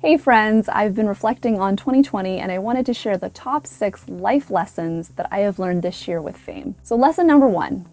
Hey friends, I've been reflecting on 2020 and I wanted to share the top 6 life lessons that I have learned this year with Fame. So lesson number 1,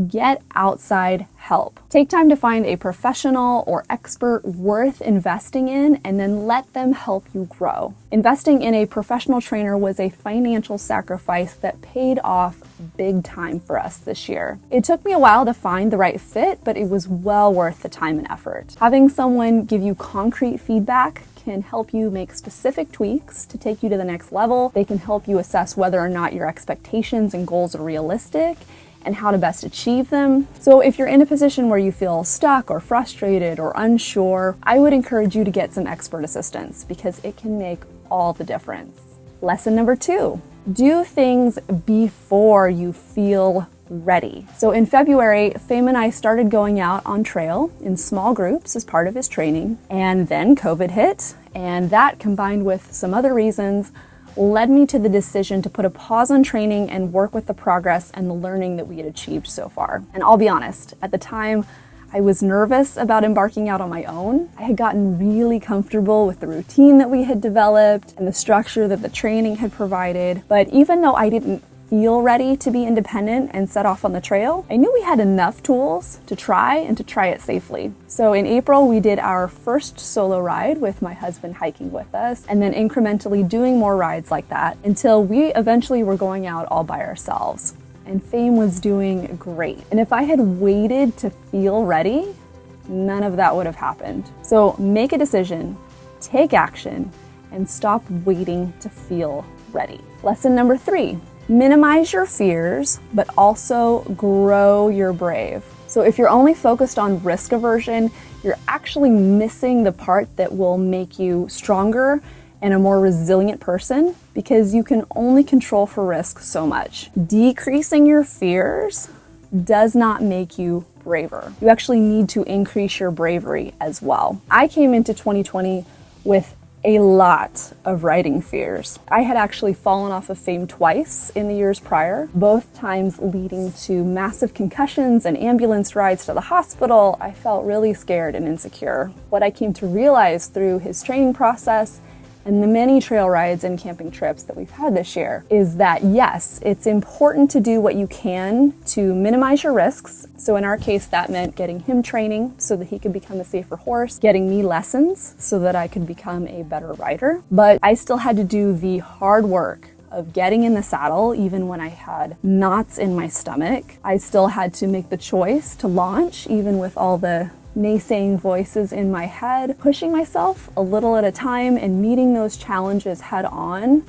get outside help. Take time to find a professional or expert worth investing in and then let them help you grow. Investing in a professional trainer was a financial sacrifice that paid off big time for us this year. It took me a while to find the right fit, but it was well worth the time and effort. Having someone give you concrete feedback can help you make specific tweaks to take you to the next level. They can help you assess whether or not your expectations and goals are realistic and how to best achieve them. So if you're in a position where you feel stuck or frustrated or unsure, I would encourage you to get some expert assistance because it can make all the difference. Lesson number 2, do things before you feel ready. So in February, Fame and I started going out on trail in small groups as part of his training, and then COVID hit, and that combined with some other reasons led me to the decision to put a pause on training and work with the progress and the learning that we had achieved so far. And I'll be honest, at the time, I was nervous about embarking out on my own. I had gotten really comfortable with the routine that we had developed and the structure that the training had provided. But even though I didn't feel ready to be independent and set off on the trail, I knew we had enough tools to try and to try it safely. So in April, we did our first solo ride with my husband hiking with us, and then incrementally doing more rides like that until we eventually were going out all by ourselves. And Fame was doing great. And if I had waited to feel ready, none of that would have happened. So make a decision, take action, and stop waiting to feel ready. Lesson number 3, minimize your fears, but also grow your brave. So if you're only focused on risk aversion, you're actually missing the part that will make you stronger and a more resilient person because you can only control for risk so much. Decreasing your fears does not make you braver. You actually need to increase your bravery as well. I came into 2020 with a lot of riding fears. I had actually fallen off of Fame twice in the years prior, both times leading to massive concussions and ambulance rides to the hospital. I felt really scared and insecure. What I came to realize through his training process and the many trail rides and camping trips that we've had this year is that yes, it's important to do what you can to minimize your risks. So in our case, that meant getting him training so that he could become a safer horse, getting me lessons so that I could become a better rider. But I still had to do the hard work of getting in the saddle even when I had knots in my stomach. I still had to make the choice to launch even with all the naysaying voices in my head. Pushing myself a little at a time and meeting those challenges head on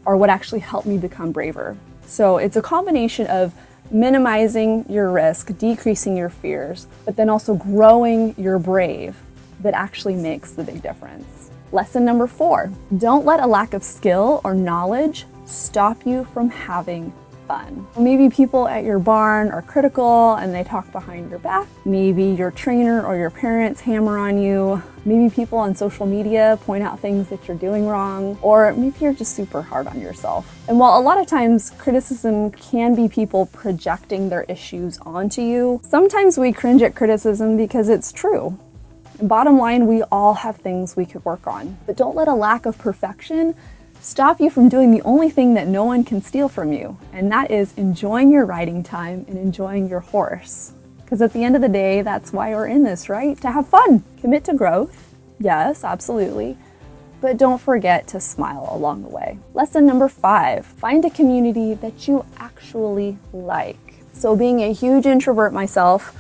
are what actually helped me become braver. So it's a combination of minimizing your risk, decreasing your fears, but then also growing your brave that actually makes the big difference. Lesson number 4, don't let a lack of skill or knowledge stop you from having fun. Maybe people at your barn are critical and they talk behind your back. Maybe your trainer or your parents hammer on you. Maybe people on social media point out things that you're doing wrong, or maybe you're just super hard on yourself. And while a lot of times criticism can be people projecting their issues onto you, sometimes we cringe at criticism because it's true. Bottom line, we all have things we could work on, but don't let a lack of perfection stop you from doing the only thing that no one can steal from you, and that is enjoying your riding time and enjoying your horse. Because at the end of the day, that's why we're in this, right? To have fun. Commit to growth. Yes, absolutely. But don't forget to smile along the way. Lesson number 5, find a community that you actually like. So being a huge introvert myself,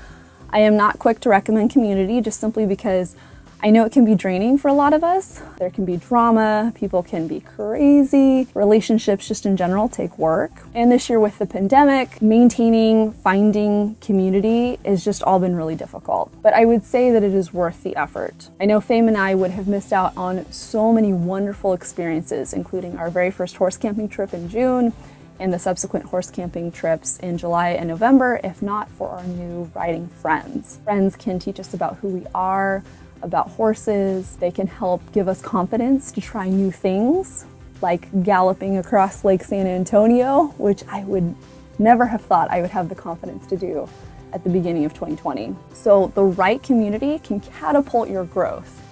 I am not quick to recommend community just simply because I know it can be draining for a lot of us. There can be drama, people can be crazy, relationships just in general take work. And this year with the pandemic, finding community has just all been really difficult. But I would say that it is worth the effort. I know Fame and I would have missed out on so many wonderful experiences, including our very first horse camping trip in June and the subsequent horse camping trips in July and November, if not for our new riding friends. Friends can teach us about who we are, about horses. They can help give us confidence to try new things, like galloping across Lake San Antonio, which I would never have thought I would have the confidence to do at the beginning of 2020. So the right community can catapult your growth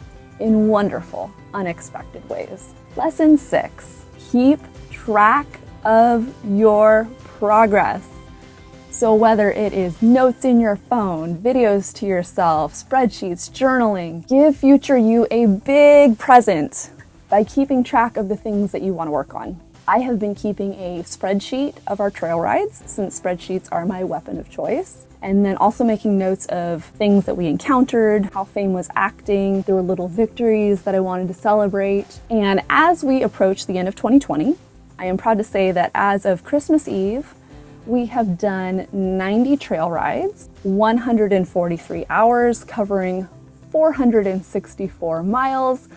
in wonderful, unexpected ways. Lesson 6, keep track of your progress. So whether it is notes in your phone, videos to yourself, spreadsheets, journaling, give future you a big present by keeping track of the things that you want to work on. I have been keeping a spreadsheet of our trail rides, since spreadsheets are my weapon of choice. And then also making notes of things that we encountered, how Fame was acting. There were little victories that I wanted to celebrate. And as we approach the end of 2020, I am proud to say that as of Christmas Eve, we have done 90 trail rides, 143 hours, covering 464 miles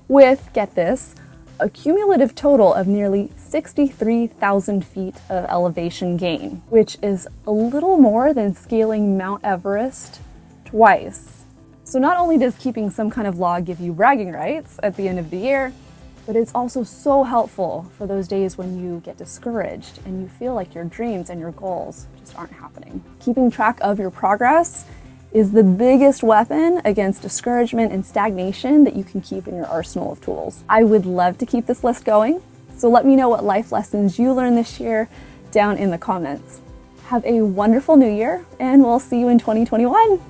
with, get this, a cumulative total of nearly 63,000 feet of elevation gain, which is a little more than scaling Mount Everest twice. So not only does keeping some kind of log give you bragging rights at the end of the year, but it's also so helpful for those days when you get discouraged and you feel like your dreams and your goals just aren't happening. Keeping track of your progress is the biggest weapon against discouragement and stagnation that you can keep in your arsenal of tools. I would love to keep this list going, so let me know what life lessons you learned this year down in the comments. Have a wonderful new year, and we'll see you in 2021.